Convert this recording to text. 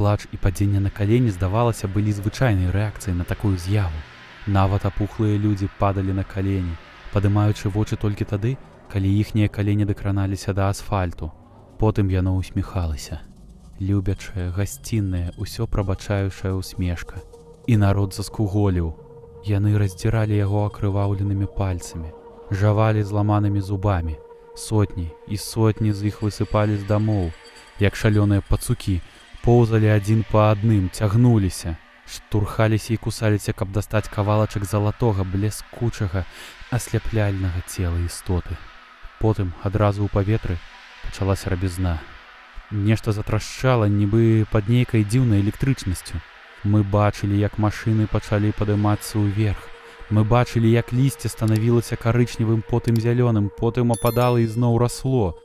Плач і падзенне на калені, здавалася, былі звычайнай рэакцыяй на такую з'яву. Нават апухлыя людзі падалі на калені, падымаючы вочы толькі тады, калі іхнія калені дакраналіся да асфальту. Потым яно усміхалася. Любячая, гасцінная, усё прабачаючая усмешка. І народ заскуголіў. Яны раздзіралі яго акрываўленымі пальцамі, жавалі зламанымі зубамі. Сотні і сотні з іх высыпалі з дамоў, як шалёныя пацукі, поўзалі адзін па адным, цягнуліся, штурхаліся і кусаліся, каб дастаць кавалачак залатога, блескучага, асляпляльнага цела істоты. Потым, адразу ў паветры, пачалася рабізна. Нешта затрашчала, нібы пад нейкай дзіўнай электрычнасцю. Мы бачылі, як машыны пачалі падымацца ўверх. Мы бачылі, як лісце станавілася карычневым, потым зялёным, потым ападала і зноў расло.